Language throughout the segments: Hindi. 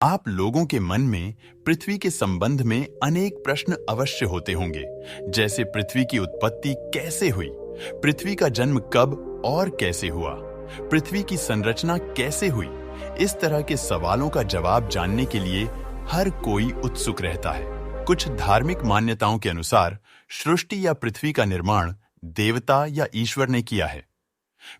आप लोगों के मन में पृथ्वी के संबंध में अनेक प्रश्न अवश्य होते होंगे, जैसे पृथ्वी की उत्पत्ति कैसे हुई, पृथ्वी का जन्म कब और कैसे हुआ, पृथ्वी की संरचना कैसे हुई। इस तरह के सवालों का जवाब जानने के लिए हर कोई उत्सुक रहता है। कुछ धार्मिक मान्यताओं के अनुसार सृष्टि या पृथ्वी का निर्माण देवता या ईश्वर ने किया है।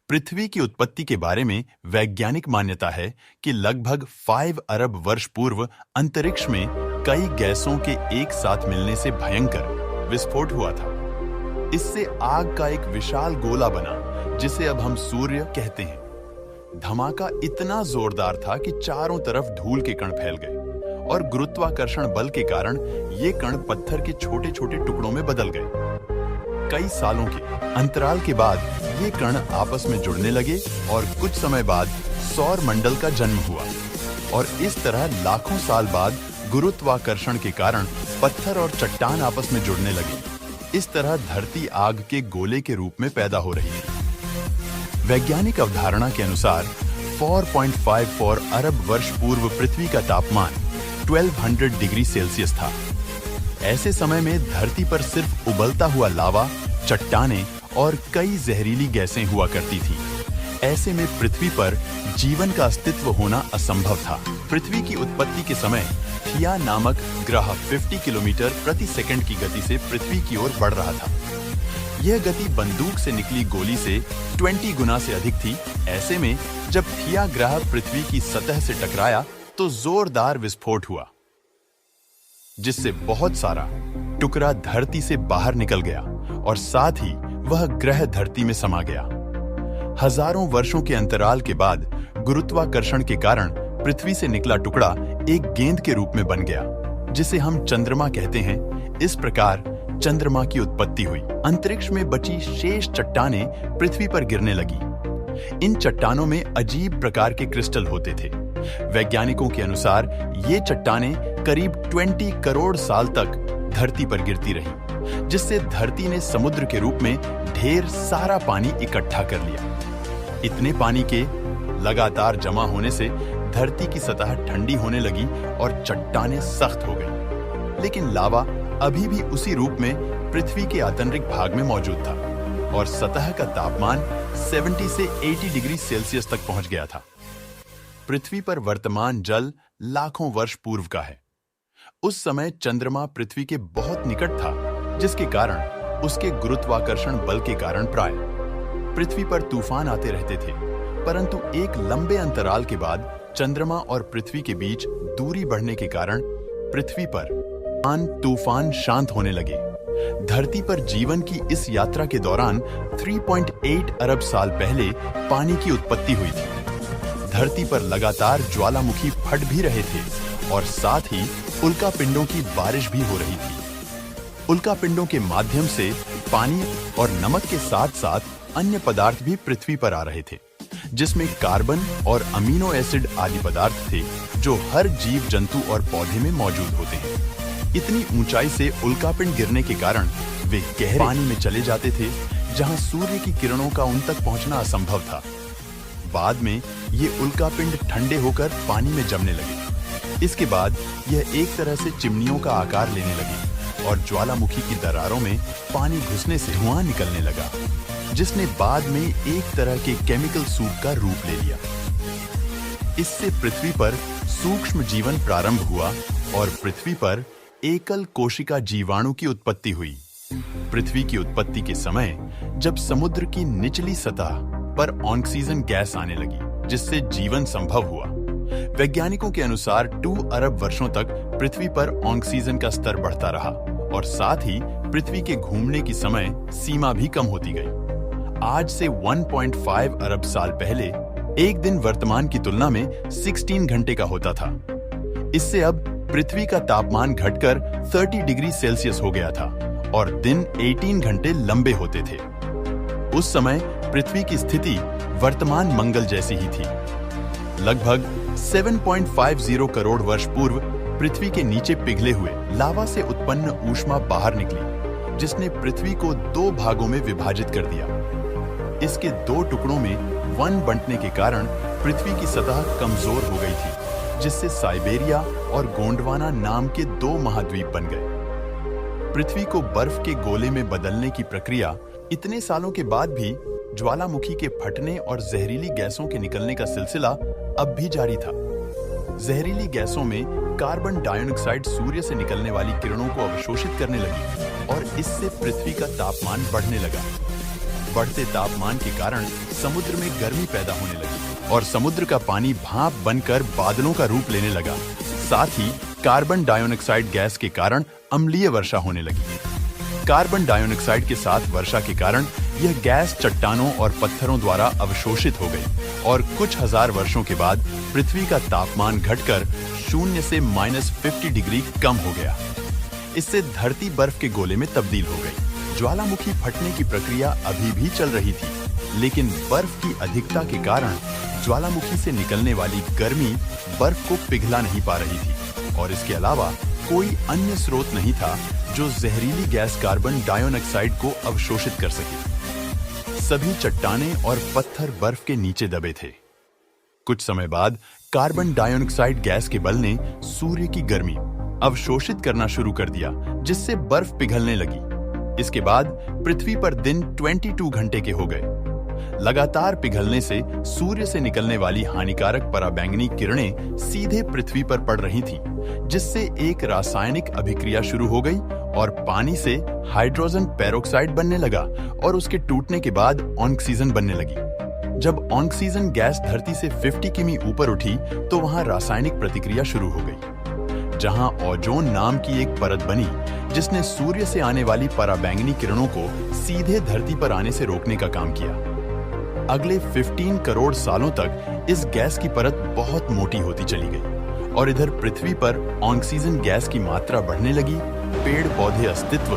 पृथ्वी की उत्पत्ति के बारे में वैज्ञानिक मान्यता है कि लगभग 5 अरब वर्ष पूर्व अंतरिक्ष में कई गैसों के एक साथ मिलने से भयंकर विस्फोट हुआ था। इससे आग का एक विशाल गोला बना, जिसे अब हम सूर्य कहते हैं। धमाका इतना जोरदार था कि चारों तरफ धूल के कण फैल गए और गुरुत्वाकर्षण बल के कारण ये कण पत्थर के छोटे छोटे टुकड़ों में बदल गए। कई सालों के अंतराल के बाद ये कण आपस में जुड़ने लगे और कुछ समय बाद सौर मंडल का जन्म हुआ। और इस तरह लाखों साल बाद गुरुत्वाकर्षण के कारण पत्थर और चट्टान आपस में जुड़ने लगे। इस तरह धरती आग के गोले के रूप में पैदा हो रही है। वैज्ञानिक अवधारणा के अनुसार 4.54 अरब वर्ष पूर्व पृथ्वी का तापमान 1200 डिग्री सेल्सियस था। ऐसे समय में धरती पर सिर्फ उबलता हुआ लावा, चट्टानें और कई जहरीली गैसें हुआ करती थी। ऐसे में पृथ्वी पर जीवन का अस्तित्व होना असंभव था। पृथ्वी की उत्पत्ति के समय थिया नामक ग्रह 50 किलोमीटर प्रति सेकंड की गति से पृथ्वी की ओर बढ़ रहा था। यह गति बंदूक से निकली गोली से 20 गुना से अधिक थी। ऐसे में जब थिया ग्रह पृथ्वी की सतह से टकराया तो जोरदार विस्फोट हुआ, जिससे बहुत सारा टुकड़ा धरती से बाहर निकल गया और साथ ही वह ग्रह धरती में समा गया। हजारों वर्षों के अंतराल के बाद गुरुत्वाकर्षण के कारण पृथ्वी से निकला टुकड़ा एक गेंद के रूप में बन गया, जिसे हम चंद्रमा कहते हैं। इस प्रकार चंद्रमा की उत्पत्ति हुई। अंतरिक्ष में बची शेष चट्टानें पृथ्वी पर गिरने लगी। इन चट्टानों में अजीब प्रकार के क्रिस्टल होते थे। वैज्ञानिकों के अनुसार ये चट्टानें करीब 20 करोड़ साल तक धरती पर गिरती रही, जिससे धरती ने समुद्र के रूप में ढेर सारा पानी इकट्ठा कर लिया। इतने पानी के लगातार जमा होने से धरती की सतह ठंडी होने लगी और चट्टानें सख्त हो गई। लेकिन लावा अभी भी उसी रूप में पृथ्वी के आंतरिक भाग में मौजूद था और सतह का तापमान 70 से 80 डिग्री सेल्सियस तक पहुंच गया था। पृथ्वी पर वर्तमान जल लाखों वर्ष पूर्व का है। उस समय चंद्रमा पृथ्वी के बहुत निकट था, जिसके कारण उसके गुरुत्वाकर्षण बल के कारण प्राय पृथ्वी पर तूफान आते रहते थे। परंतु एक लंबे अंतराल के बाद चंद्रमा और पृथ्वी के बीच दूरी बढ़ने के कारण पृथ्वी पर तूफान शांत होने लगे। धरती पर जीवन की इस यात्रा के दौरान 3.8 अरब साल पहले पानी की उत्पत्ति हुई थी। धरती पर लगातार ज्वालामुखी फट भी रहे थे और साथ ही उल्कापिंडों की बारिश भी हो रही थी। उल्कापिंडों के माध्यम से पानी और नमक के साथ साथ अन्य पदार्थ भी पृथ्वी पर आ रहे थे, जिसमें कार्बन और अमीनो एसिड आदि पदार्थ थे जो हर जीव जंतु और पौधे में मौजूद होते हैं। इतनी ऊंचाई से उल्कापिंड गिरने के कारण वे गहरे पानी में चले जाते थे, जहां सूर्य की किरणों का उन तक पहुंचना असंभव था। बाद में ये उल्कापिंड ठंडे होकर पानी में जमने लगे। इसके बाद यह एक तरह से चिमनियों का आकार लेने लगे और ज्वालामुखी की दरारों में पानी घुसने से धुआं निकलने लगा, जिसने बाद में एक तरह के केमिकल सूप का रूप ले लिया। इससे पृथ्वी पर सूक्ष्म जीवन प्रारंभ हुआ और पृथ्वी पर एकल कोशिका जीवाणु की उत्पत्ति हुई। पृथ्वी की उत्पत्ति के समय जब समुद्र की निचली सतह पर ऑक्सीजन गैस आने लगी, जिससे जीवन संभव हुआ। वैज्ञानिकों के अनुसार 2 अरब वर्षों तक पृथ्वी पर ऑक्सीजन का स्तर बढ़ता रहा और साथ ही पृथ्वी के घूमने की समय सीमा भी कम होती गई। आज से 1.5 अरब साल पहले एक दिन वर्तमान की तुलना में 16 घंटे का होता था। इससे अब पृथ्वी का तापमान घटकर 30 डिग्री सेल्सियस हो गया था और दिन 18 घंटे लंबे होते थे। उस समय पृथ्वी की स्थिति वर्तमान मंगल जैसी ही थी। लगभग 7.50 करोड़ वर्ष पूर्व पृथ्वी के नीचे पिघले हुए लावा से उत्पन्न ऊष्मा बाहर निकली, जिसने पृथ्वी को 2 भागों में विभाजित कर दिया। इसके 2 टुकड़ों में वन बंटने के कारण पृथ्वी की सतह कमजोर हो गई थी जिससे साइबेरिया और गोंडवाना नाम के 2 महाद्वीप बन गए। पृथ्वी को बर्फ के गोले में बदलने की प्रक्रिया इतने सालों के बाद भी ज्वालामुखी के फटने और जहरीली गैसों के निकलने का सिलसिला अब भी जारी था। जहरीली गैसों में कार्बन डाइऑक्साइड सूर्य से निकलने वाली किरणों को अवशोषित करने लगी और इससे पृथ्वी का तापमान बढ़ने लगा। बढ़ते तापमान के कारण समुद्र में गर्मी पैदा होने लगी और समुद्र का पानी भाप बनकर बादलों का रूप लेने लगा। साथ ही कार्बन डाइऑक्साइड गैस के कारण अम्लीय वर्षा होने लगी। कार्बन डाइऑक्साइड के साथ वर्षा के कारण यह गैस चट्टानों और पत्थरों द्वारा अवशोषित हो गई और कुछ हजार वर्षों के बाद पृथ्वी का तापमान घटकर 0 से -50 डिग्री कम हो गया। इससे धरती बर्फ के गोले में तब्दील हो गई। ज्वालामुखी फटने की प्रक्रिया अभी भी चल रही थी, लेकिन बर्फ की अधिकता के कारण ज्वालामुखी से निकलने वाली गर्मी बर्फ को पिघला नहीं पा रही थी और इसके अलावा कोई अन्य स्रोत नहीं था जो जहरीली गैस कार्बन डाइऑक्साइड को अवशोषित कर सके। सभी चट्टानें और पत्थर बर्फ के नीचे दबे थे। कुछ समय बाद कार्बन डाइऑक्साइड गैस के बल ने सूर्य की गर्मी अवशोषित करना शुरू कर दिया, जिससे बर्फ पिघलने लगी। इसके बाद पृथ्वी पर दिन 22 घंटे के हो गए। लगातार पिघलने से सूर्य से निकलने वाली हानिकारक पराबैंगनी किरणें सीधे पृथ्वी पर पड़ रही थीं, जिससे एक रासायनिक अभिक्रिया शुरू हो गई और पानी से हाइड्रोजन पेरोक्साइड बनने लगा और उसके टूटने के बाद ऑक्सीजन बनने लगी। जब ऑक्सीजन गैस धरती से 50 किमी ऊपर उठी तो वहां रासायनिक प्रतिक्रिया शुरू हो गई, जहां ओजोन नाम की एक परत बनी, जिसने सूर्य से आने वाली पराबैंगनी किरणों को सीधे धरती पर आने से रोकने का काम किया। अगले 15 करोड़ सालों तक इस गैस की परत बहुत मोटी होती चली गई और इधर पृथ्वी पर ऑक्सीजन गैस की मात्रा बढ़ने लगी। पेड़ पौधे अस्तित्व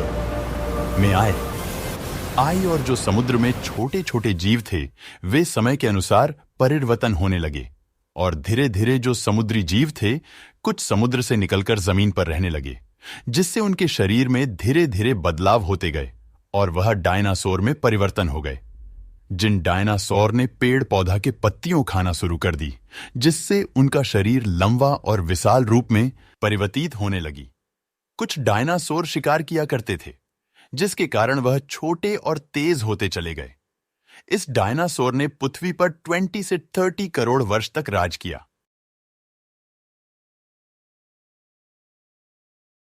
में आए और जो समुद्र में छोटे छोटे जीव थे वे समय के अनुसार परिवर्तन होने लगे और धीरे धीरे जो समुद्री जीव थे कुछ समुद्र से निकलकर जमीन पर रहने लगे, जिससे उनके शरीर में धीरे धीरे बदलाव होते गए और वह डायनासोर में परिवर्तन हो गए। जिन डायनासोर ने पेड़ पौधा के पत्तियों खाना शुरू कर दी, जिससे उनका शरीर लंबा और विशाल रूप में परिवर्तित होने लगी। कुछ डायनासोर शिकार किया करते थे, जिसके कारण वह छोटे और तेज होते चले गए। इस डायनासोर ने पृथ्वी पर 20 से 30 करोड़ वर्ष तक राज किया।